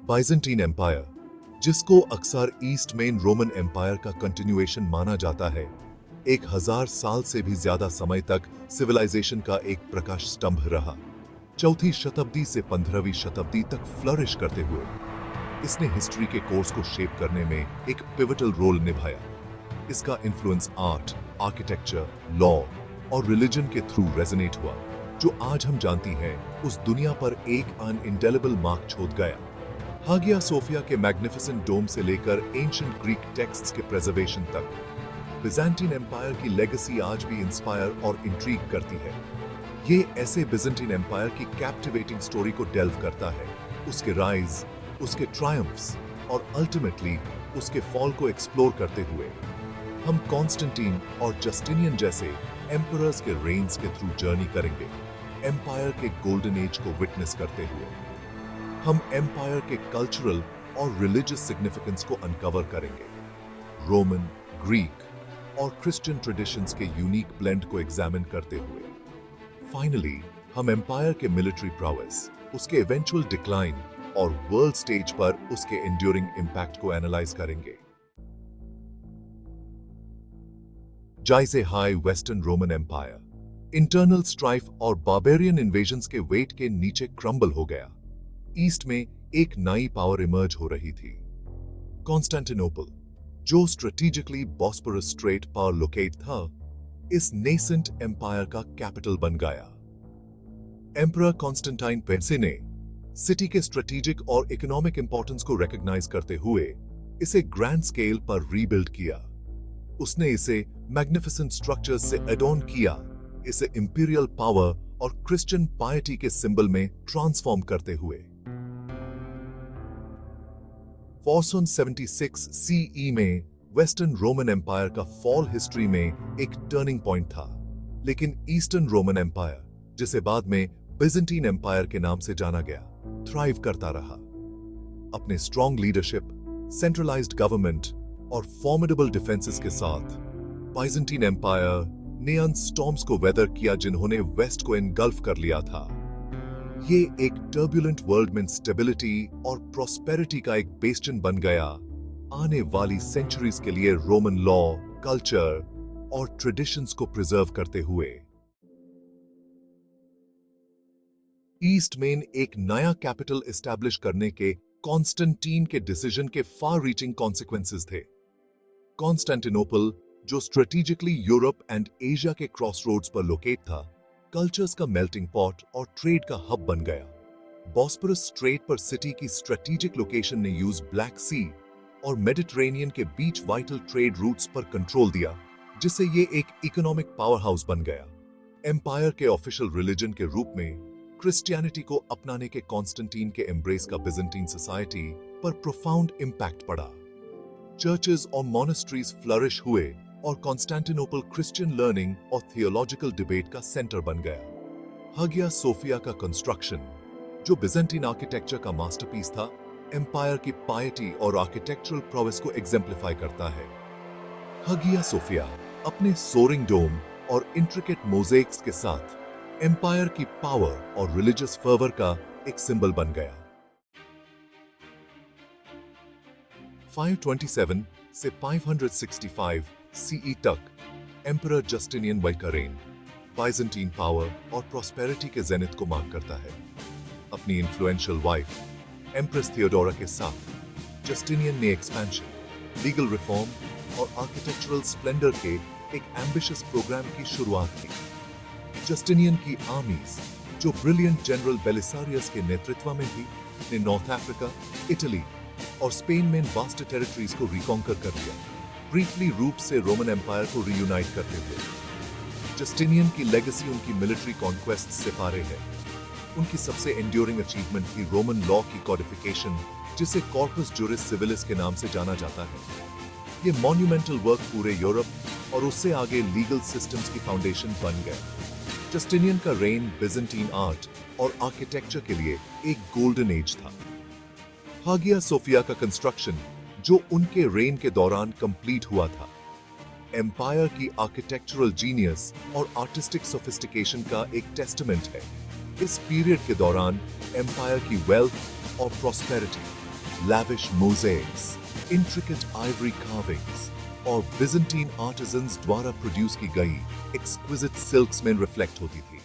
Byzantine empire, जिसको अक्सर east main Roman empire का कंटिन्यूएशन माना जाता है, 1000 साल से भी ज्यादा समय तक सिविलाइजेशन का एक प्रकाश स्तंभ रहा। चौथी शताब्दी से 15वीं शताब्दी तक फ्लरिश करते हुए इसने हिस्ट्री के कोर्स को शेप करने में एक पिवटल रोल निभाया। इसका इन्फ्लुएंस आर्ट, आर्किटेक्चर, लॉ और रिलीजन के थ्रू रेजोनेट हुआ, जो आज हम जानती हैं उस दुनिया पर एक अनइंडेलिबल मार्क छोड़ गया। हागिया सोफिया के मैग्निफिसेंट डोम से लेकर एंशिएंट ग्रीक टेक्स्ट्स के प्रिजर्वेशन तक, बिजेंटीन एम्पायर की लेगेसी आज भी इंस्पायर और इंट्रीग करती है। ये ऐसे बिजेंटीन एम्पायर की कैप्टिवेटिंग स्टोरी को डेल्व करता है, उसके राइज, उसके ट्रायम्फ्स और अल्टीमेटली उसके फॉल को एक्सप्लोर करते हुए हम कॉन्स्टेंटीन और जस्टिनियन जैसे एम्परर्स के रेन्स के थ्रू जर्नी करेंगे। एम्पायर के गोल्डन एज को विटनेस करते हुए हम एम्पायर के कल्चरल और रिलीजियस सिग्निफिकेंस को अनकवर करेंगे। रोमन, ग्रीक और क्रिश्चियन ट्रेडिशंस के यूनिक ब्लेंड को एग्जामिन करते हुए फाइनली हम एम्पायर के मिलिट्री प्रोवेस, उसके इवेंचुअल डिक्लाइन और वर्ल्ड स्टेज पर उसके एंड्यूरिंग इंपैक्ट को एनालाइज करेंगे। जाइसे हाई western Roman empire internal strife और बार्बेरियन इन्वेजन्स के वेट के नीचे क्रम्बल हो गया। ईस्ट में एक नई पावर इमर्ज हो रही थी, कॉन्स्टेंटिनोपल, जो स्ट्रेटेजिकली बॉस्फोरस स्ट्रेट पर लोकेट था, इस नेसेंट एम्पायर का कैपिटल बन गया। एम्परर कॉन्स्टेंटाइन पेंसे ने सिटी के स्ट्रेटेजिक और इकोनॉमिक इंपॉर्टेंस को रिकॉग्नाइज करते हुए इसे ग्रैंड स्केल पर रीबिल्ड किया। उसने इसे मैग्निफिसेंट स्ट्रक्चर्स से एडॉर्न किया, इसे इंपीरियल पावर और क्रिश्चियन पायटी के सिंबल में ट्रांसफॉर्म करते हुए। 476 सीई में वेस्टर्न रोमन एम्पायर का फॉल हिस्ट्री में एक टर्निंग पॉइंट था, लेकिन ईस्टर्न रोमन एम्पायर, जिसे बाद में बिजेंटीन एम्पायर के नाम से जाना गया, थ्राइव करता रहा। अपने स्ट्रॉन्ग लीडरशिप, सेंट्रलाइज्ड गवर्नमेंट और फॉर्मिडेबल डिफेंसेस के साथ बाइजेंटीन एम्पायर ने उन स्टॉर्म्स को वेदर किया जिन्होंने वेस्ट को एनगल्फ कर लिया था। ये एक टर्बुलेंट वर्ल्ड में स्टेबिलिटी और प्रॉस्पेरिटी का एक बेस्टन बन गया, आने वाली सेंचुरीज के लिए रोमन लॉ, कल्चर और ट्रेडिशंस को प्रिजर्व करते हुए। ईस्ट में एक नया कैपिटल एस्टैब्लिश करने के कॉन्स्टेंटीन के डिसीजन के फार रीचिंग कॉन्सिक्वेंसेस थे। कॉन्स्टेंटिनोपल, जो स्ट्रेटेजिकली यूरोप एंड एशिया के क्रॉसरोड्स पर लोकेट था, कल्चर्स का मेल्टिंग पॉट और ट्रेड का हब बन गया। बॉस्फोरस स्ट्रेट पर सिटी की स्ट्रेटेजिक लोकेशन ने यूज ब्लैक सी और मेडिटेरेनियन के बीच वाइटल ट्रेड रूट्स पर कंट्रोल दिया, जिससे ये एक इकोनॉमिक पावर हाउस बन गया। एम्पायर के ऑफिशियल रिलीजन के रूप में क्रिश्चियनिटी को अपनाने के कॉन्स्टेंटीन के एम्ब्रेस का बिजेंटीन सोसाइटी पर प्रोफाउंड इंपैक्ट पड़ा। चर्चेस और मॉनेस्ट्रीज फ्लरिश हुए और कॉन्स्टेंटिनोपल क्रिश्चियन लर्निंग और थियोलॉजिकल डिबेट का सेंटर बन गया। हागिया सोफिया का कंस्ट्रक्शन, जो बिजेंटीन आर्किटेक्चर का मास्टरपीस था, एम्पायर की पायटी और आर्किटेक्चरल प्रोवेस को एग्जेम्प्लीफाई करता है। हागिया सोफिया अपने सोरिंग डोम और इंट्रिकेट मोज़ेक्स के साथ एम्पायर की पावर और रिलीजियस फर्वर का एक सिंबल बन गया। 527 से 565 सीई तक एम्परर जस्टिनियन वाई का रेन बाइजेंटीन पावर और प्रॉस्पेरिटी के जेनिथ को मार्क करता है। अपनी इन्फ्लुएंशियल वाइफ एम्प्रेस थियोडोरा के साथ जस्टिनियन ने एक्सपेंशन, लीगल रिफॉर्म और आर्किटेक्चरल स्प्लेंडर के एक एम्बिशियस प्रोग्राम की शुरुआत की। जस्टिनियन की आर्मीज, जो ब्रिलियंट जनरल बेलिसारियस के नेतृत्व में थी, ने नॉर्थ अफ्रीका, इटली और स्पेन में वास्ट टेरिटरीज को रिकॉन्कर कर लिया, ब्रीफली रूप से रोमन एम्पायर को रीयूनाइट करते हुए। जस्टिनियन की लेगेसी उनकी मिलिट्री कॉन्क्वेस्ट से पारे है। उनकी सबसे एंड्योरिंग अचीवमेंट थी रोमन लॉ की कॉडिफिकेशन, जिसे कॉर्पस जुरिस सिविलिस के नाम से जाना जाता है। ये मॉन्यूमेंटल वर्क पूरे यूरोप और उससे आगे लीगल सिस्टम्स की फाउंडेशन बन गए। जस्टिनियन का रेन बिजेंटीन आर्ट और आर्किटेक्चर के लिए एक गोल्डन एज था। हागिया सोफिया का कंस्ट्रक्शन, जो उनके रेन के दौरान कंप्लीट हुआ था, एम्पायर की आर्किटेक्चरल जीनियस और आर्टिस्टिक सोफिस्टिकेशन का एक टेस्टामेंट है। इस पीरियड के दौरान एम्पायर की वेल्थ और prosperity lavish mosaics, intricate ivory carvings और Byzantine artisans द्वारा प्रोड्यूस की गई एक्सक्विजिट सिल्क्स में रिफ्लेक्ट होती थी।